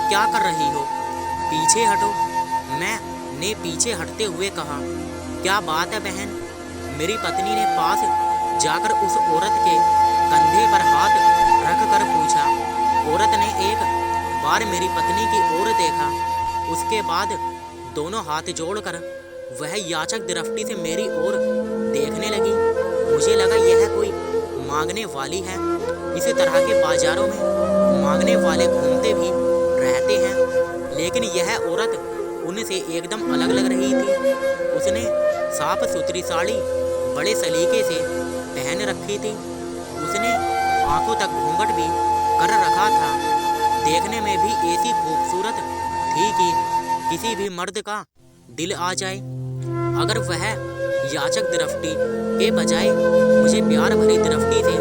क्या कर रही हो? पीछे हटो। मैंने पीछे हटते हुए कहा। क्या बात है बहन? मेरी पत्नी ने पास जाकर उस औरत के कंधे पर हाथ रखकर पूछा। औरत ने एक बार मेरी पत्नी की ओर देखा, उसके बाद दोनों हाथ जोड़कर वह याचक दृष्टि से मेरी ओर देखने लगी। मुझे लगा यह कोई मांगने वाली है। इसी तरह के बाजारों में मांगने वाले घूमते भी रहते हैं, लेकिन यह औरत उनसे एकदम अलग लग रही थी। उसने साफ सुथरी साड़ी बड़े सलीके से पहन रखी थी। उसने आंखों तक घूंघट भी कर रखा था। देखने में भी ऐसी खूबसूरत थी कि किसी भी मर्द का दिल आ जाए। अगर वह याचक दृष्टि के बजाय मुझे प्यार भरी दृष्टि से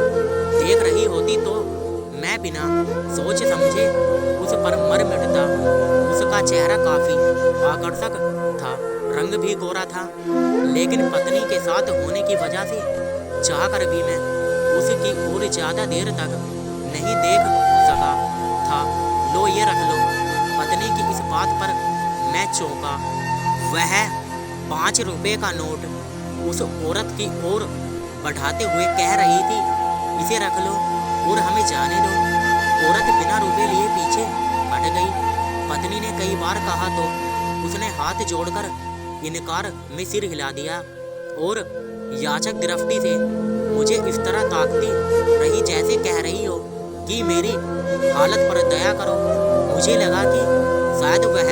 देख रही होती तो मैं बिना सोच समझे उस पर मर मिटता। उसका चेहरा काफी आकर्षक था, रंग भी गोरा था, लेकिन पत्नी के साथ होने की वजह से चाहकर भी मैं उसकी ओर ज्यादा देर तक नहीं देख सका था। लो ये रख लो। पत्नी की इस बात पर मैं चौंका। वह 5 रुपए का नोट उस औरत की ओर बढ़ाते हुए कह रही थी, इसे रख लो और हमें जाने दो। औरत बिना रुपए लिए पीछे हट गई। पत्नी ने कई बार कहा तो उसने हाथ जोड़कर इनकार में सिर हिला दिया और याचक दृष्टि से मुझे इस तरह ताकती रही जैसे कह रही हो कि मेरी हालत पर दया करो। मुझे लगा कि शायद वह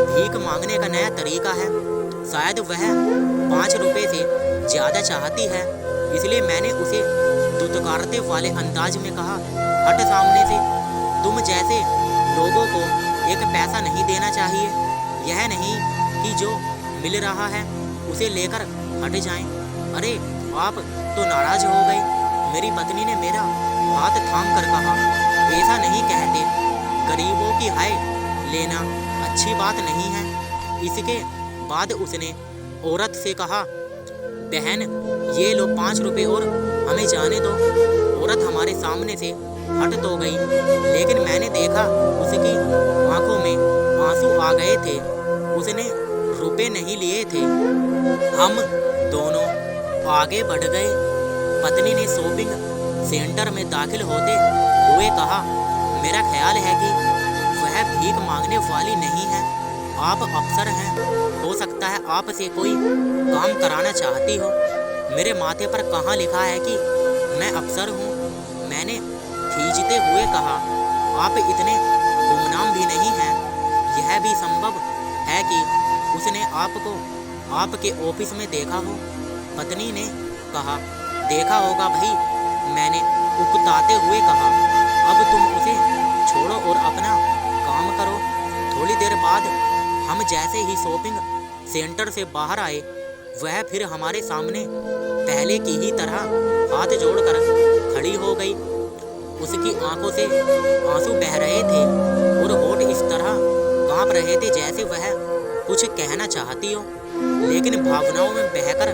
भीख मांगने का नया तरीका है, शायद वह 5 रुपए से ज्यादा चाहती है। इसलिए मैंने उसे दुत्कारते वाले अंदाज में कहा, हट सामने से। तुम जैसे लोगों को एक पैसा नहीं देना चाहिए। यह नहीं कि जो मिल रहा है उसे लेकर हट जाएं। अरे आप तो नाराज हो गए। मेरी पत्नी ने मेरा हाथ थाम कर कहा, ऐसा नहीं कहते। गरीबों की हाय लेना अच्छी बात नहीं है। इसके बाद उसने औरत से कहा, बहन ये लो 5 रुपए और हमें जाने दो। औरत हमारे सामने से हट तो गई, लेकिन मैंने देखा उसकी आंखों में आंसू आ गए थे। उसने रुपए नहीं लिए थे। हम दोनों आगे बढ़ गए। पत्नी ने शॉपिंग सेंटर में दाखिल होते हुए कहा, मेरा ख्याल है कि वह भीख मांगने वाली नहीं है। आप अफसर हैं, हो सकता है आपसे कोई काम कराना चाहती हो। मेरे माथे पर कहाँ लिखा है कि मैं अफसर हूँ? मैंने खींचते हुए कहा, आप इतने गुमनाम भी नहीं हैं। यह भी संभव है कि उसने आपको आपके ऑफिस में देखा हो। पत्नी ने कहा, देखा होगा भाई। मैंने उकताते हुए कहा, अब तुम उसे छोड़ो और अपना काम करो। थोड़ी देर बाद हम जैसे ही शॉपिंग सेंटर से बाहर आए, वह फिर हमारे सामने पहले की ही तरह हाथ जोड़कर खड़ी हो गई। उसकी आंखों से आंसू बह रहे थे और होठ इस तरह कांप रहे थे जैसे वह कुछ कहना चाहती हो, लेकिन भावनाओं में बहकर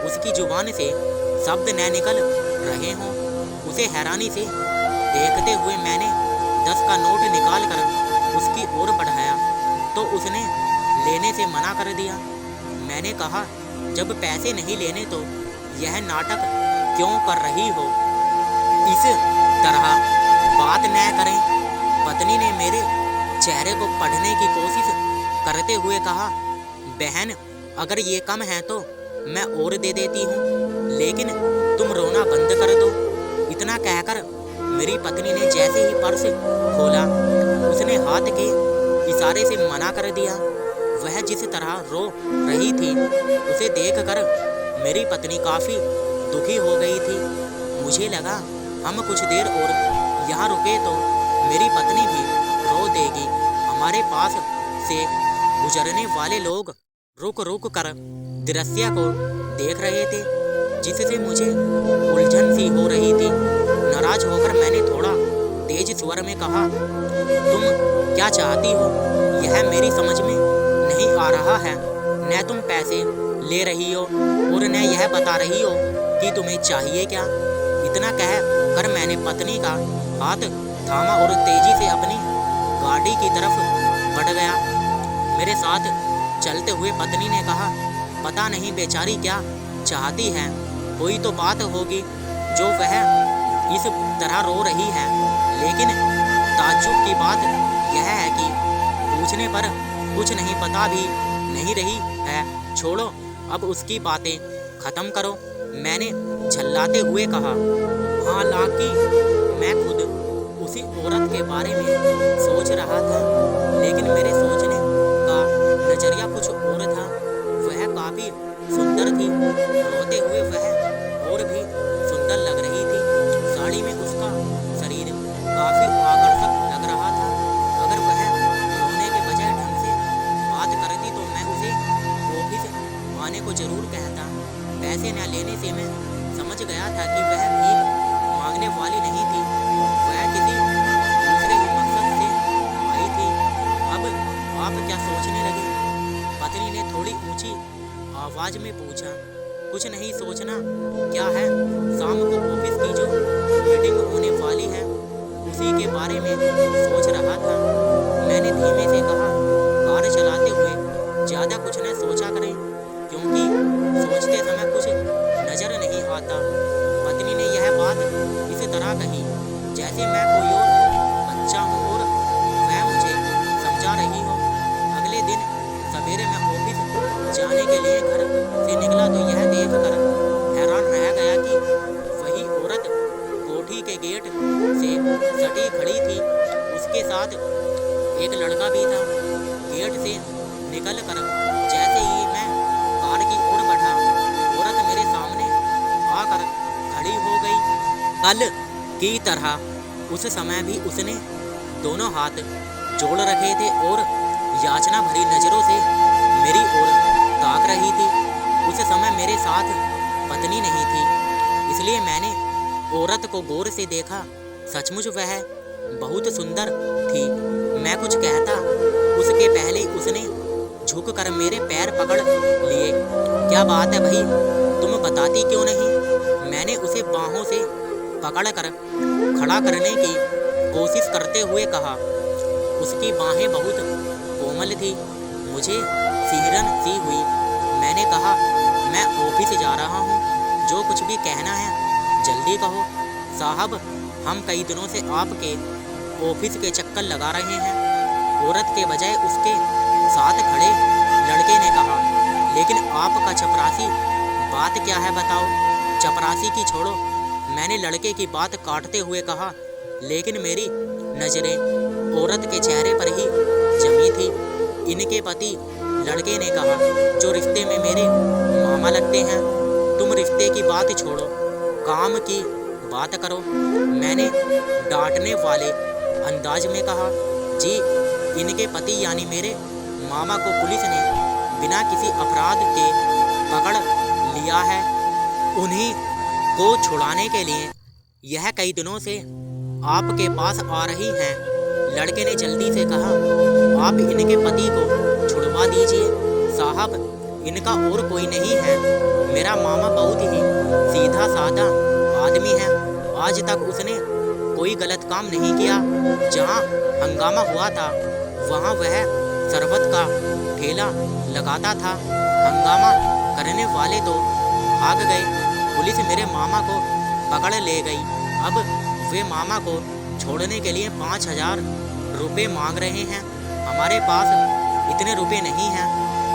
उसकी जुबान से शब्द न निकल रहे हों। उसे हैरानी से देखते हुए मैंने 10 का नोट निकाल कर उसकी ओर बढ़ाया तो उसने लेने से मना कर दिया। मैंने कहा, जब पैसे नहीं लेने तो यह नाटक क्यों कर रही हो? इस तरह बात न करें। पत्नी ने मेरे चेहरे को पढ़ने की कोशिश करते हुए कहा, बहन अगर ये कम है तो मैं और दे देती हूँ, लेकिन तुम रोना बंद कर दो। इतना कहकर मेरी पत्नी ने जैसे ही पर्स खोला, उसने हाथ के इशारे से मना कर दिया। वह जिस तरह रो रही थी उसे देखकर मेरी पत्नी काफी दुखी हो गई थी। मुझे लगा हम कुछ देर और यहाँ रुके तो मेरी पत्नी भी रो देगी। हमारे पास से गुजरने वाले लोग रुक रुक कर दृश्य को देख रहे थे, जिससे मुझे उलझन सी हो रही थी। नाराज होकर मैंने थोड़ा तेज स्वर में कहा, तुम क्या चाहती हो? यह मेरी समझ में नहीं आ रहा है। न तुम पैसे ले रही हो और न यह बता रही हो कि तुम्हें चाहिए क्या। इतना कह कर मैंने पत्नी का हाथ थामा और तेजी से अपनी गाड़ी की तरफ बढ़ गया। मेरे साथ चलते हुए पत्नी ने कहा, पता नहीं बेचारी क्या चाहती है, कोई तो बात होगी जो वह इस तरह रो रही है। लेकिन ताज्जुब की बात यह है कि पूछने पर कुछ नहीं पता भी नहीं रही है। छोड़ो, अब उसकी बातें खत्म करो, मैंने झल्लाते हुए कहा। हालांकि मैं खुद उसी औरत के बारे में सोच रहा था, लेकिन मेरे सोचने का नजरिया कुछ और था। वह काफी सुंदर थी, रोते हुए वह और भी सुंदर लग रही थी। साड़ी में उसका शरीर काफी आकर्षक लग रहा था। अगर वह रोने के बजाय ढंग से बात करती तो मैं उसे ऑफिस आने को जरूर कहता। पैसे न लेने से मैं समझ गया था कि वह भीख मांगने वाली नहीं थी, वह किसी दूसरे ही मकसद से आई थी। अब आप क्या सोचने लगे? पत्नी ने थोड़ी ऊंची आवाज में पूछा। कुछ नहीं सोचना, क्या है, शाम को ऑफिस की जो मीटिंग होने वाली है उसी के बारे में सोच रहा था, मैंने धीमे से कहा। कार चलाते हुए ज्यादा कुछ न सोचा करें, क्योंकि सोचते समय कुछ नजर नहीं आता। पत्नी ने यह बात इस तरह कही जैसे मैं कोई और बच्चा हूँ और वह मुझे समझा रही हो। अगले दिन सवेरे मैं ऑफिस जाने के लिए घर से निकला तो यह देखकर हैरान रह गया कि वही औरत कोठी के गेट से सटी खड़ी थी। उसके साथ एक लड़का भी था। गेट से निकलकर जैसे ही मैं कार की ओर बढ़ा, औरत मेरे सामने आकर खड़ी हो गई। कल की तरह उस समय भी उसने दोनों हाथ जोड़ रखे थे और याचना भरी नजरों से मेरी ओर ताक रही थी। उस समय मेरे साथ पत्नी नहीं थी, इसलिए मैंने औरत को गौर से देखा। सचमुच वह बहुत सुंदर थी। मैं कुछ कहता उसके पहले उसने झुककर मेरे पैर पकड़ लिए। क्या बात है भाई, तुम बताती क्यों नहीं? मैंने उसे बाहों से पकड़कर खड़ा करने की कोशिश करते हुए कहा। उसकी बाहें बहुत कोमल थी, मुझे सिहरन सी हुई। मैंने कहा, मैं ऑफिस जा रहा हूँ, जो कुछ भी कहना है जल्दी कहो। साहब, हम कई दिनों से आपके ऑफिस के चक्कर लगा रहे हैं, औरत के बजाय उसके साथ खड़े लड़के ने कहा। लेकिन आपका चपरासी बात क्या है बताओ? चपरासी की छोड़ो, मैंने लड़के की बात काटते हुए कहा। लेकिन मेरी नजरें औरत के चेहरे पर ही जमी थी। इनके पति, लड़के ने कहा, जो रिश्ते में मेरे मामा लगते हैं। तुम रिश्ते की बात छोड़ो, काम की बात करो, मैंने डांटने वाले अंदाज में कहा। जी, इनके पति यानी मेरे मामा को पुलिस ने बिना किसी अपराध के पकड़ लिया है। उन्हीं को छुड़ाने के लिए यह कई दिनों से आपके पास आ रही हैं। लड़के ने जल्दी से कहा, आप इनके पति को छुड़वा दीजिए साहब, इनका और कोई नहीं है। मेरा मामा बहुत ही सीधा साधा आदमी है। आज तक उसने कोई गलत काम नहीं किया। जहाँ हंगामा हुआ था वहाँ वह शरबत का ठेला लगाता था। हंगामा करने वाले तो भाग गए, पुलिस मेरे मामा को पकड़ ले गई। अब वे मामा को छोड़ने के लिए 5,000 रुपये मांग रहे हैं। हमारे पास इतने रुपए नहीं हैं,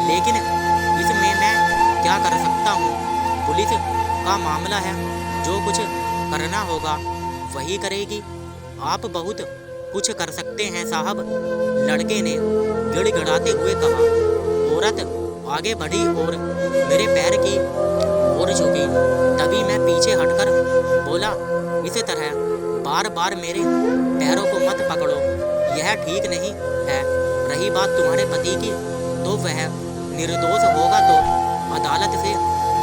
लेकिन इसमें मैं क्या कर सकता हूँ? पुलिस का मामला है, जो कुछ करना होगा वही करेगी। आप बहुत कुछ कर सकते हैं साहब, लड़के ने गिड़गिड़ाते हुए कहा। औरत आगे बढ़ी और मेरे पैर की ओर झुकी। तभी मैं पीछे हटकर बोला, इस तरह बार बार मेरे पैरों को मत पकड़ो, यह ठीक नहीं है। रही बात तुम्हारे पति की, तो वह निर्दोष होगा तो अदालत से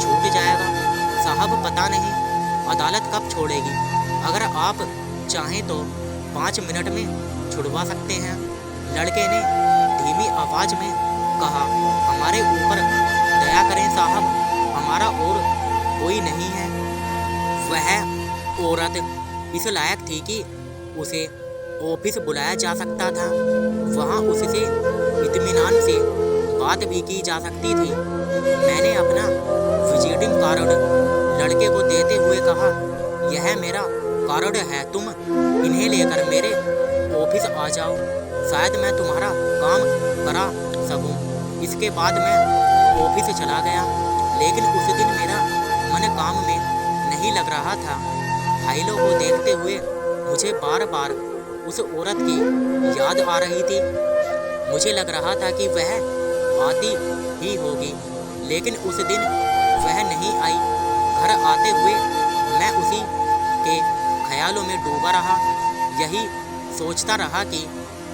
छूट जाएगा। साहब, पता नहीं अदालत कब छोड़ेगी। अगर आप चाहें तो 5 मिनट में छुड़वा सकते हैं, लड़के ने धीमी आवाज में कहा। हमारे ऊपर दया करें साहब, हमारा और कोई नहीं है। वह औरत इस लायक थी कि उसे ऑफिस बुलाया जा सकता था। वहाँ उससे इत्मीनान से बात भी की जा सकती थी। मैंने अपना विजिटिंग कार्ड लड़के को देते हुए कहा, यह मेरा कार्ड है, तुम इन्हें लेकर मेरे ऑफिस आ जाओ, शायद मैं तुम्हारा काम करा सकूं। इसके बाद मैं ऑफिस चला गया, लेकिन उस दिन मेरा मन काम में नहीं लग रहा था। फाइलों को देखते हुए मुझे बार बार उस औरत की याद आ रही थी। मुझे लग रहा था कि वह आती ही होगी, लेकिन उस दिन वह नहीं आई। घर आते हुए मैं उसी के ख्यालों में डूबा रहा, यही सोचता रहा कि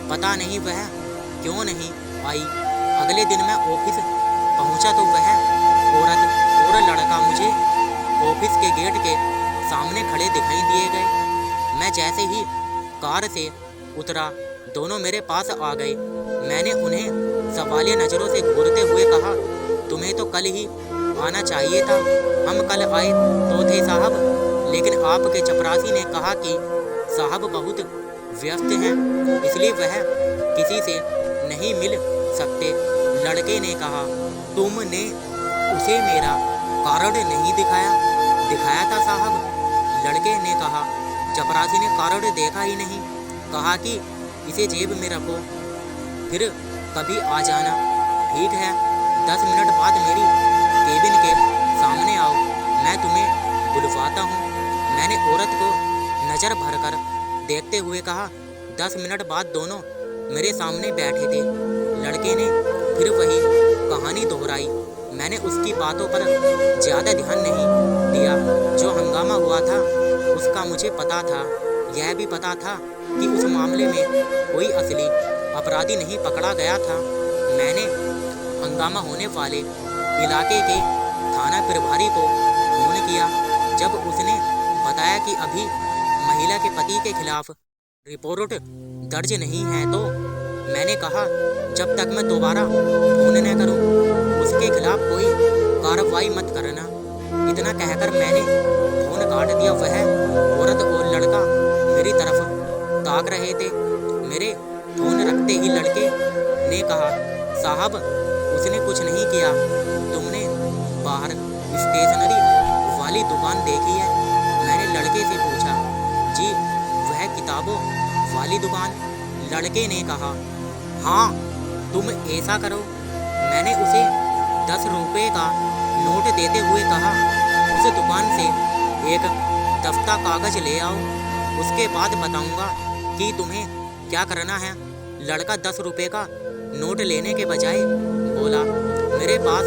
पता नहीं वह क्यों नहीं आई। अगले दिन मैं ऑफिस पहुंचा तो वह औरत और लड़का मुझे ऑफिस के गेट के सामने खड़े दिखाई दिए गए। मैं जैसे ही कार से उतरा, दोनों मेरे पास आ गए। मैंने उन्हें सवालिया नज़रों से घूरते हुए कहा, तुम्हें तो कल ही आना चाहिए था। हम कल आए तो थे साहब, लेकिन आपके चपरासी ने कहा कि साहब बहुत व्यस्त हैं, इसलिए वह किसी से नहीं मिल सकते। लड़के ने कहा, तुमने उसे मेरा कार्ड नहीं दिखाया? दिखाया था साहब, लड़के ने कहा। चपरासी ने कार्ड देखा ही नहीं, कहा कि इसे जेब में रखो, फिर कभी आ जाना। ठीक है, 10 मिनट बाद मेरी केबिन के सामने आओ, मैं तुम्हें बुलवाता हूँ। मैंने औरत को नज़र भरकर देखते हुए कहा। 10 मिनट बाद दोनों मेरे सामने बैठे थे। लड़के ने फिर वही कहानी दोहराई। मैंने उसकी बातों पर ज़्यादा ध्यान नहीं दिया। जो हंगामा हुआ था उसका मुझे पता था। यह भी पता था कि उस मामले में कोई असली अपराधी नहीं पकड़ा गया था। मैंने हंगामा होने वाले इलाके के थाना प्रभारी को फोन किया। जब उसने बताया कि अभी महिला के पति के खिलाफ रिपोर्ट दर्ज नहीं है, तो मैंने कहा, जब तक मैं दोबारा फोन न करूं, उसके खिलाफ कोई कार्रवाई मत करना। इतना कहकर मैंने फोन काट दिया। वह औरत और लड़का मेरी तरफ ताक रहे थे। मेरे फोन रखते ही लड़के ने कहा, साहब उसने कुछ नहीं किया, तुमने बाहर स्टेशनरी वाली दुकान देखी है? मैंने लड़के से पूछा। जी, वह किताबों वाली दुकान? लड़के ने कहा, हाँ, तुम ऐसा करो, मैंने उसे 10 रुपये का नोट देते हुए कहा, उस दुकान से एक दफ्ता कागज ले आओ, उसके बाद बताऊंगा कि तुम्हें क्या करना है। लड़का 10 रुपये का नोट लेने के बजाय बोला, मेरे पास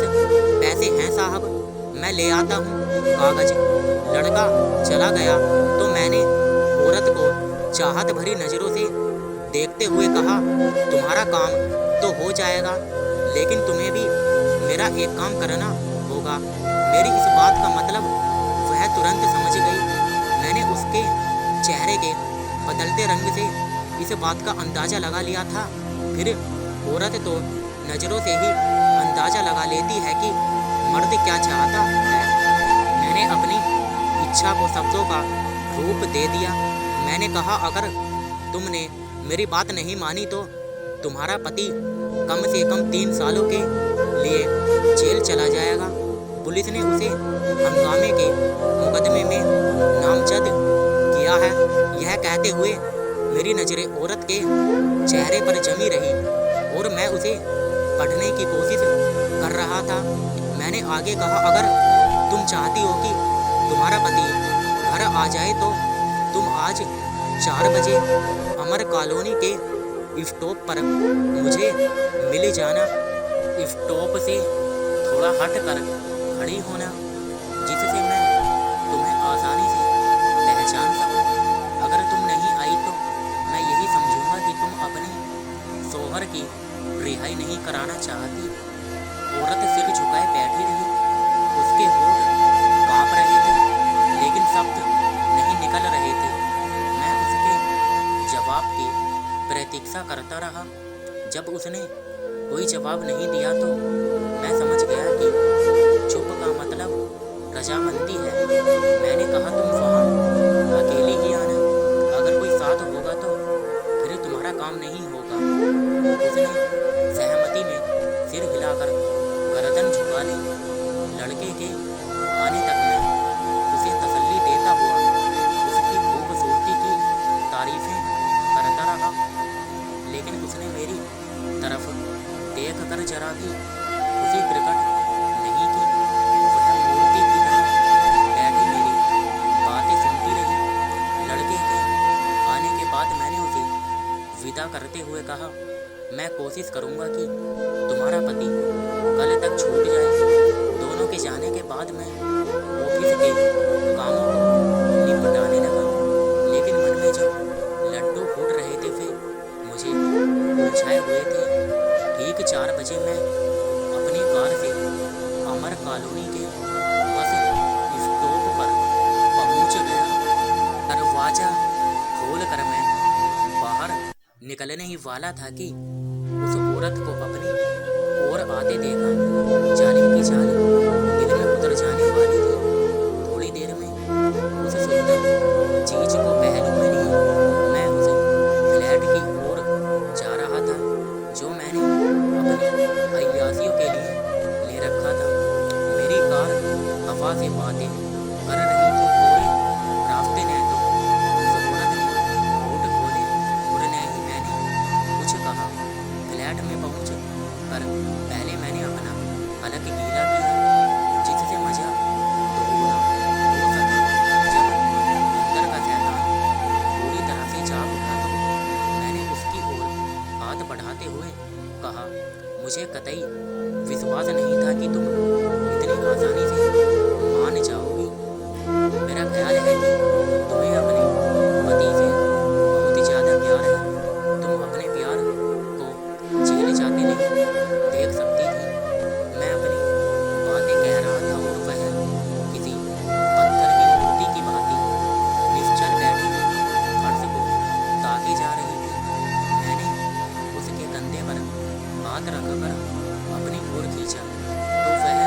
पैसे हैं साहब, मैं ले आता हूँ कागज। लड़का चला गया तो मैंने औरत को चाहत भरी नज़रों से देखते हुए कहा, तुम्हारा काम तो हो जाएगा, लेकिन तुम्हें भी मेरा एक काम करना होगा। मेरी इस बात का मतलब वह तुरंत समझ गई। मैंने उसके चेहरे के बदलते रंग से इस बात का अंदाज़ा लगा लिया था। फिर औरत तो नज़रों से ही अंदाज़ा लगा लेती है कि मर्द क्या चाहता है। मैंने अपनी इच्छा को शब्दों का रूप दे दिया। मैंने कहा, अगर तुमने मेरी बात नहीं मानी तो तुम्हारा पति कम से कम 3 सालों के लिए जेल चला जाएगा। पुलिस ने उसे हंगामे के मुकदमे में नामजद किया है। यह कहते हुए मेरी नज़रें औरत के चेहरे पर जमी रही और मैं उसे पढ़ने की कोशिश कर रहा था। मैंने आगे कहा, अगर तुम चाहती हो कि तुम्हारा पति घर आ जाए तो तुम आज 4 बजे अमर कॉलोनी के स्टॉप पर मुझे मिल जाना। स्टॉप से थोड़ा हट कर खड़ी होना, जिससे मैं तुम्हें आसानी से पहचान सकूं। अगर तुम नहीं आई तो मैं यही समझूंगा कि तुम अपने शौहर की रिहाई नहीं कराना चाहती। औरत सिर झुकाए बैठी रही। उसके होंठ कांप रहे थे, लेकिन शब्द नहीं निकल रहे थे। मैं उसके जवाब की प्रतीक्षा करता रहा। जब उसने कोई जवाब नहीं दिया तो मैं समझ गया कि चुप का मतलब रजामंदी है। मैंने कहा, तुम वहाँ अकेली ही आना, अगर कोई साथ होगा तो काम नहीं होगा। उसने सहमति में सिर हिलाकर गर्दन झुका ली। लड़के के आने तक मैं उसे तसल्ली देता हुआ उसकी खूबसूरती की तारीफें करता रहा, लेकिन उसने मेरी तरफ देख कर जरा भी खुशी प्रकट नहीं की। वह मूर्ति की तरह बैठी मेरी बातें सुनती रही। लड़के के आने के बाद मैंने उसे विदा करते हुए कहा, मैं कोशिश करूँगा कि तुम्हारा पति कल तक छूट जाए। दोनों के जाने के बाद मैं ऑफिस के कामों को निपटाने लगा, लेकिन मन में जो लड्डू फूट रहे थे वे मुझे उलझाए हुए थे। ठीक 4 बजे मैं अपनी कार से अमर कॉलोनी के बस स्टॉप पर पहुंच गया। दरवाजा खोलकर मैं बाहर निकलने ही वाला था कि उस औरत को अपनी ओर आते देखा। जालिम की जान दिल में उतर जाने वाली थी। थोड़ी देर में उस सुंदर चीज को पहलू में लिए मैं उस फ्लैट की ओर जा रहा था जो मैंने अपनी अय्यासियों के लिए ले रखा था। मेरी कार हवा से बातें कर रही थी पूरे रास्ते ने। तो उस औरत ने होठ खोले और न ही मैंने कुछ कहा। फ्लैट में पहुंच कर पहले मैंने अपना हलक गीला किया, जिससे मजा दोगुना हो सके। जब अंदर का शैतान पूरी तरह से जाग उठा तो मैंने उसकी ओर हाथ बढ़ाते हुए कहा, मुझे कतई विश्वास नहीं था कि तुम इतनी आसानी से मान जाओगी। मेरा ख्याल है कि तुम्हें अपने पति से बहुत ज़्यादा प्यार है। तुम अपने प्यार को झेल जाते नहीं देख सकती थी। मैं अपनी बातें कह रहा था और वह किसी पत्थर की मूर्ति की भांति निश्चल बैठी फर्श को ताकी जा रही थी। मैंने उसके कंधे पर हाथ रखकर अपनी ओर खींचा तो वह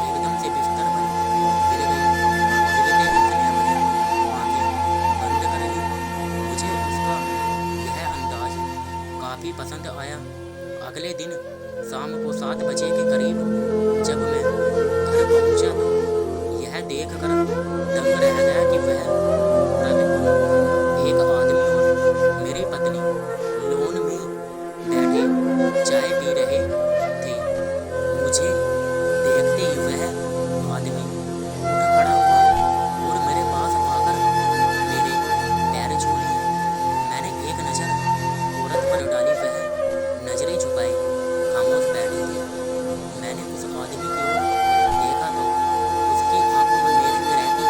एकदम से बिस्तर पर गिर गई। गिरते उसने अपनी आंखें बंद कर ली। मुझे उसका यह अंदाज काफ़ी पसंद आया। अगले दिन शाम को 7 बजे के करीब जब मैं घर पहुंचा तो यह देखकर दंग रह गया कि वह औरत, एक आदमी और मेरी पत्नी लॉन में बैठे चाय पी रहे थे। मुझे देखते ही वह आदमी उठ खड़ा हुआ और मेरे पास आकर मेरे पैर छू लिए। मैंने एक नज़र औरत पर डाली। वह नजरें झुकाए खामोश बैठी थी। मैंने उस आदमी की ओर देखा तो उसकी आंखों में मेरे रहती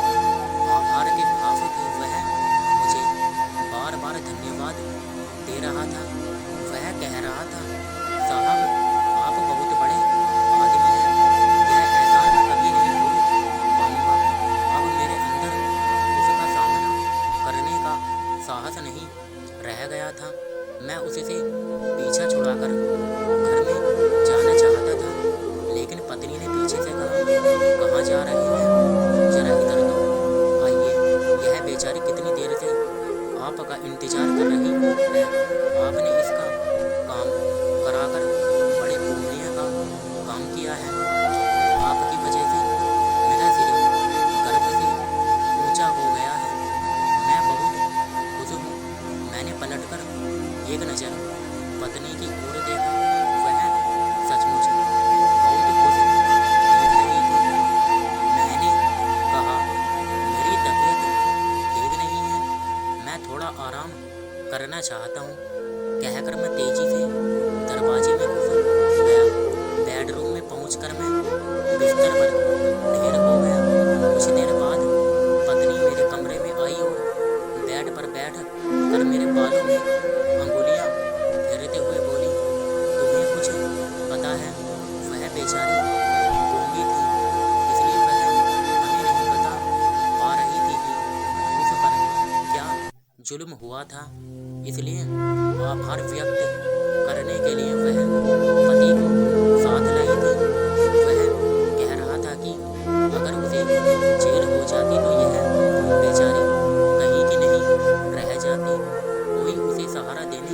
आभार के भाव थे। वह मुझे बार बार धन्यवाद दे रहा था। वह कह रहा था, साहब आप बहुत बड़े आदमी हैं, यह एहसान मैं कभी नहीं भूल पाऊंगा। अब मेरे अंदर उसका सामना करने का साहस नहीं रह गया था। मैं उससे पीछा छुड़ाकर घर में जाना चाहता था, लेकिन पत्नी ने पीछे से कहा, कहाँ जा रहे हैं, जरा इधर तो आइए। यह बेचारी कितनी देर से आपका इंतजार कर रही है। आपने इसका काम कराकर बड़े पुण्य का काम किया है। आपकी वजह से मेरा सिर गर्व से ऊंचा हो गया है। मैं बहुत खुश हूँ। मैंने पलटकर एक नज़र पत्नी की ओर देखा। वह सचमुच बहुत खुश दिख रही थी। मैंने कहा, मेरी तबीयत ठीक नहीं है, मैं थोड़ा आराम करना चाहता हूँ। कहकर मैं तेजी से दरवाजे में घुस गया। बेडरूम में पहुंचकर मैं बिस्तर पर ढेर हो गया। कुछ देर बाद पत्नी मेरे कमरे में आई और बेड पर बैठ कर मेरे बालों में अंगुलियां फेरते हुए बोली, तुम्हें कुछ पता है, वह बेचारी गूंगी थी, इसलिए वह हमें नहीं बता पा रही थी कि उस पर क्या जुल्म हुआ था। इसलिए आभार व्यक्त करने के लिए वह पति को साथ लाई थी। वह कह रहा था कि अगर उसे जेल हो जाती तो यह बेचारी कहीं की नहीं रह जाती। कोई उसे सहारा देने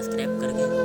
सब्सक्राइब करके